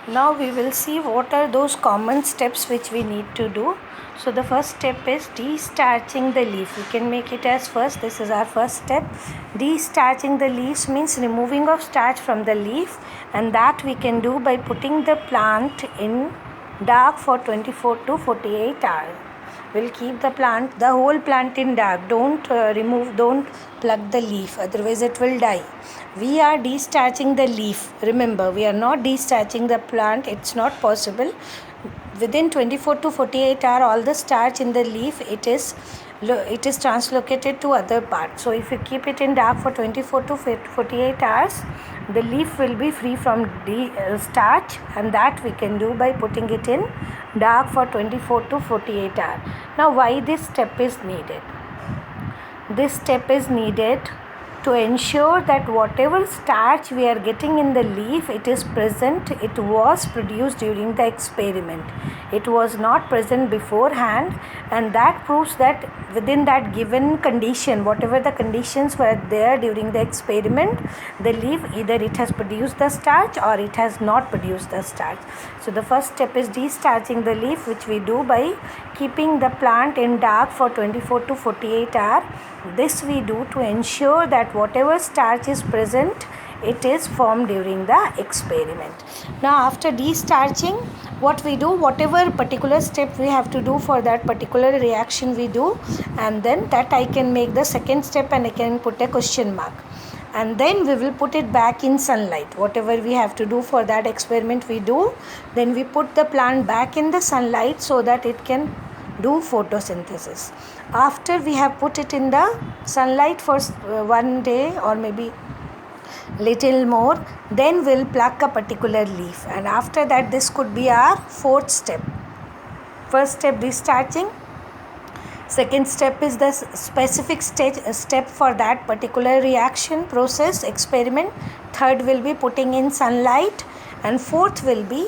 Now we will see what are those common steps which we need to do. So the first step is destarching the leaf. We can make it as first. This is our first step. Destarching the leaves means removing of starch from the leaf, and that we can do by putting the plant in dark for 24 to 48 hours. We'll keep the whole plant in dark. Don't don't pluck the leaf, otherwise it will die. We are destarching the leaf. Remember, we are not destarching the plant. It's not possible. Within 24 to 48 hours, all the starch in the leaf, it is translocated to other part. So if you keep it in dark for 24 to 48 hours, the leaf will be free from starch, and that we can do by putting it in dark for 24 to 48 hours. Now why this step is needed? This step is needed to ensure that whatever starch we are getting in the leaf, it is present, it was produced during the experiment. It was not present beforehand, and that proves that within that given condition, whatever the conditions were there during the experiment, the leaf, either it has produced the starch or it has not produced the starch. So the first step is destarching the leaf, which we do by keeping the plant in dark for 24 to 48 hours. This we do to ensure that whatever starch is present, it is formed during the experiment. Now after destarching, what we do, whatever particular step we have to do for that particular reaction we do, and then that I can make the second step and I can put a question mark. And then we will put it back in sunlight. Whatever we have to do for that experiment we do, then we put the plant back in the sunlight so that it can do photosynthesis. After we have put it in the sunlight for one day or maybe little more, then we'll pluck a particular leaf, and after that this could be our fourth step. First step, destarching. Second step is the specific step for that particular reaction, process, experiment. Third will be putting in sunlight, and fourth will be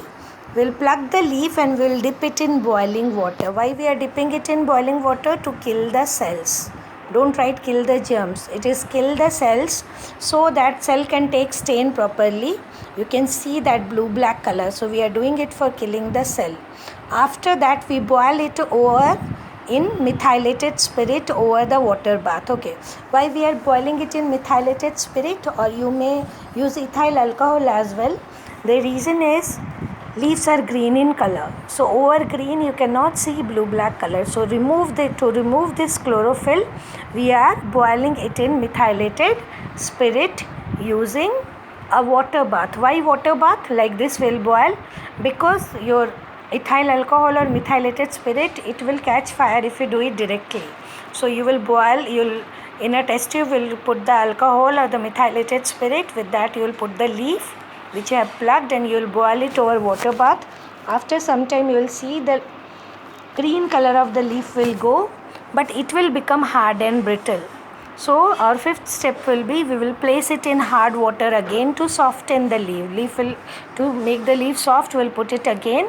we'll pluck the leaf and we'll dip it in boiling water. Why we are dipping it in boiling water? To kill the cells. Don't write kill the germs. It is kill the cells so that cell can take stain properly. You can see that blue-black color. So we are doing it for killing the cell. After that we boil it over in methylated spirit over the water bath. Okay, why we are boiling it in methylated spirit, or you may use ethyl alcohol as well? The reason is leaves are green in color, so over green you cannot see blue-black color. So to remove this chlorophyll, we are boiling it in methylated spirit using a water bath. Why water bath? Like this will boil, because your ethyl alcohol or methylated spirit, it will catch fire if you do it directly. So you will boil, in a test tube will put the alcohol or the methylated spirit. With that you will put the leaf which you have plucked, and you will boil it over water bath. After some time you will see the green color of the leaf will go, but it will become hard and brittle. So our fifth step will be, we will place it in hard water again to soften the leaf. To make the leaf soft, we'll put it again.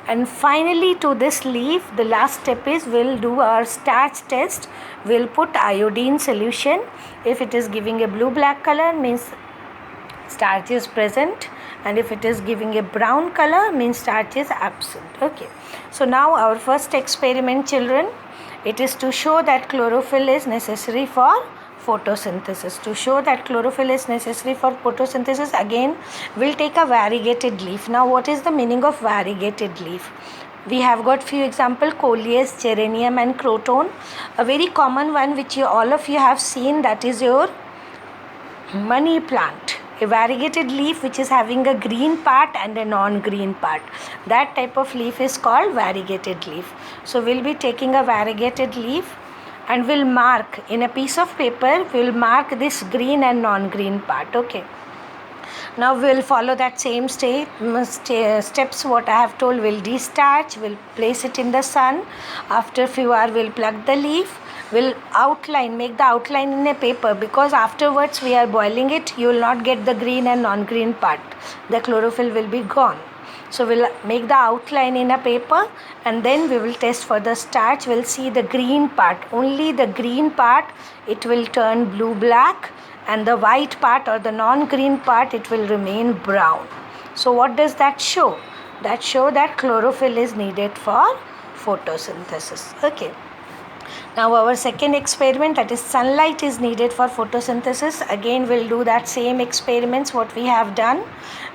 And finally to this leaf, the last step is we'll do our starch test. We'll put iodine solution. If it is giving a blue-black color, means starch is present, and if it is giving a brown color, means starch is absent. Okay, so now our first experiment, children, it is to show that chlorophyll is necessary for photosynthesis. To show that chlorophyll is necessary for photosynthesis, again we'll take a variegated leaf. Now what is the meaning of variegated leaf? We have got few examples: coleus, geranium and croton. A very common one which all of you have seen, that is your money plant. A variegated leaf which is having a green part and a non-green part. That type of leaf is called variegated leaf. So we'll be taking a variegated leaf and we'll mark in a piece of paper, we'll mark this green and non-green part. Okay. Now we'll follow that same steps what I have told. We'll destarch, we'll place it in the sun. After few hours we'll pluck the leaf. We'll make the outline in a paper, because afterwards we are boiling it, you will not get the green and non-green part. The chlorophyll will be gone. So we'll make the outline in a paper, and then we will test for the starch. We'll see the green part, only the green part, it will turn blue-black, and the white part or the non-green part, it will remain brown. So what does that show? That show that chlorophyll is needed for photosynthesis. Okay. Now our second experiment, that is sunlight is needed for photosynthesis. Again we'll do that same experiments what we have done.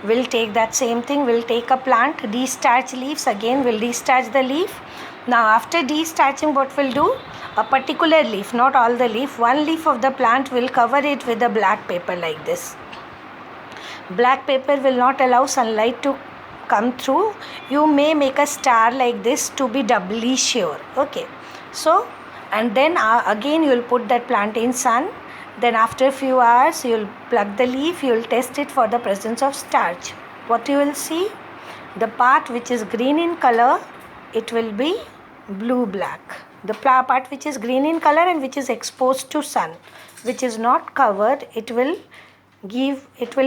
We'll take that same thing. We'll take a plant, destarch leaves. Again we'll destarch the leaf. Now after destarching, what we'll do? A particular leaf, not all the leaf, one leaf of the plant, will cover it with a black paper like this. Black paper will not allow sunlight to come through. You may make a star like this to be doubly sure. Okay. So, and then again you will put that plant in sun. Then after a few hours you will plug the leaf, you will test it for the presence of starch. What you will see? The part which is green in color, it will be blue black. The part which is green in color and which is exposed to sun, which is not covered, it will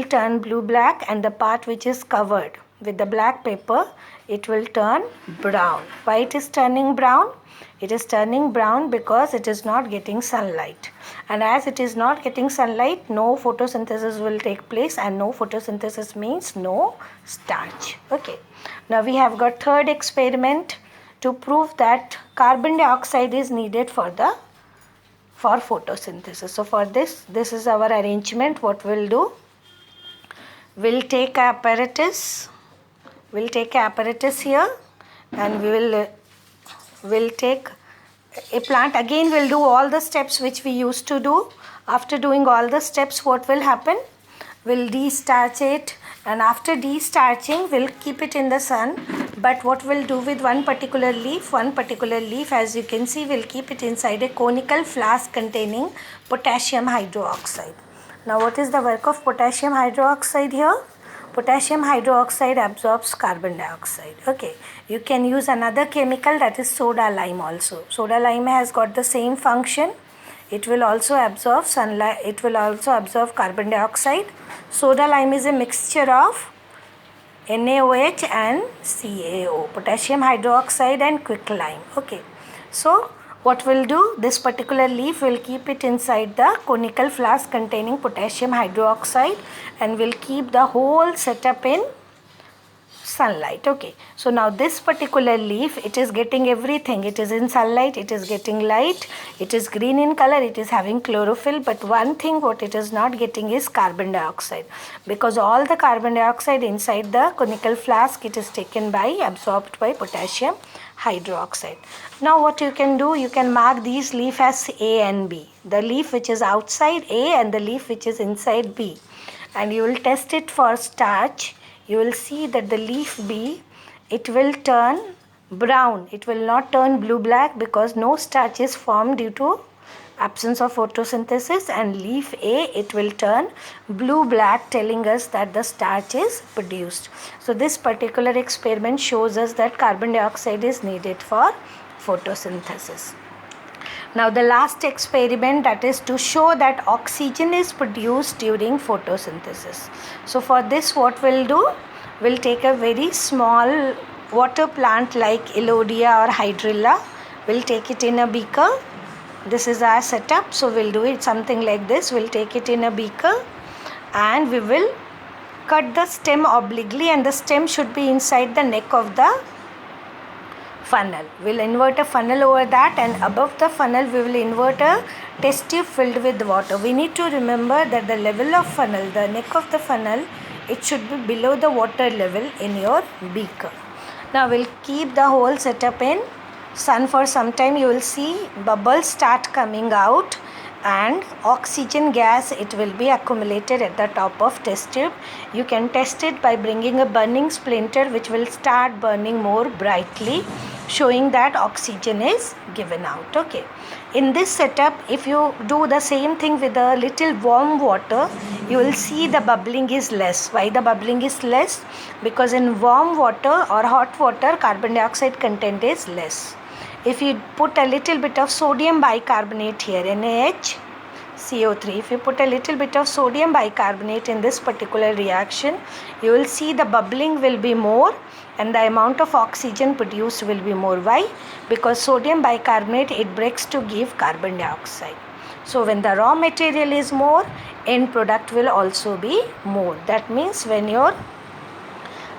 turn blue black, and the part which is covered with the black paper, it will turn brown. Why it is turning brown? It is turning brown because it is not getting sunlight, and as it is not getting sunlight, no photosynthesis will take place, and no photosynthesis means no starch. Okay. Now we have got third experiment to prove that carbon dioxide is needed for photosynthesis. So for this is our arrangement. What we'll do? We'll take apparatus. We'll take apparatus here, and we'll take a plant. Again we'll do all the steps which we used to do. After doing all the steps, what will happen? We'll destarch it, and after destarching we'll keep it in the sun. But what we'll do with one particular leaf, as you can see, we'll keep it inside a conical flask containing potassium hydroxide. Now what is the work of potassium hydroxide here? Potassium hydroxide absorbs carbon dioxide. Okay. You can use another chemical, that is soda lime also. Soda lime has got the same function. It will also absorb sunlight. It will also absorb carbon dioxide. Soda lime is a mixture of NaOH and CaO, potassium hydroxide and quicklime. Okay. So what we'll do, this particular leaf, will keep it inside the conical flask containing potassium hydroxide, and will keep the whole setup in sunlight. Okay. So now this particular leaf, it is getting everything. It is in sunlight, it is getting light, it is green in color, it is having chlorophyll, but one thing what it is not getting is carbon dioxide, because all the carbon dioxide inside the conical flask, it is taken by, absorbed by potassium hydroxide. Now what you can do, you can mark these leaf as A and B. The leaf which is outside A and the leaf which is inside B. And you will test it for starch. You will see that the leaf B, it will turn brown. It will not turn blue black because no starch is formed due to absence of photosynthesis, and leaf A, it will turn blue black, telling us that the starch is produced. So this particular experiment shows us that carbon dioxide is needed for photosynthesis. Now the last experiment, that is to show that oxygen is produced during photosynthesis. So for this, what we'll do, we'll take a very small water plant like Elodea or Hydrilla. We'll take it in a beaker. This is our setup. So we'll do it something like this. We'll take it in a beaker, and we will cut the stem obliquely, and the stem should be inside the neck of the funnel. We'll invert a funnel over that, and above the funnel we will invert a test tube filled with water. We need to remember that the level of funnel, the neck of the funnel, it should be below the water level in your beaker. Now we'll keep the whole setup in sun for some time. You will see bubbles start coming out, and oxygen gas, it will be accumulated at the top of test tube. You can test it by bringing a burning splinter which will start burning more brightly, showing that oxygen is given out. Okay. In this setup, if you do the same thing with a little warm water, you will see the bubbling is less. Why the bubbling is less? Because in warm water or hot water, carbon dioxide content is less. If you put a little bit of sodium bicarbonate here, NaHCO3, if you put a little bit of sodium bicarbonate in this particular reaction, you will see the bubbling will be more and the amount of oxygen produced will be more. Why? Because sodium bicarbonate, it breaks to give carbon dioxide. So when the raw material is more, end product will also be more. That means when your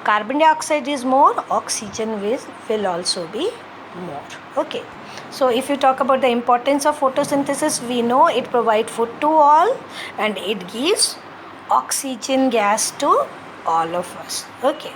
carbon dioxide is more, oxygen will also be more. Okay. So if you talk about the importance of photosynthesis, we know it provides food to all and it gives oxygen gas to all of us. Okay.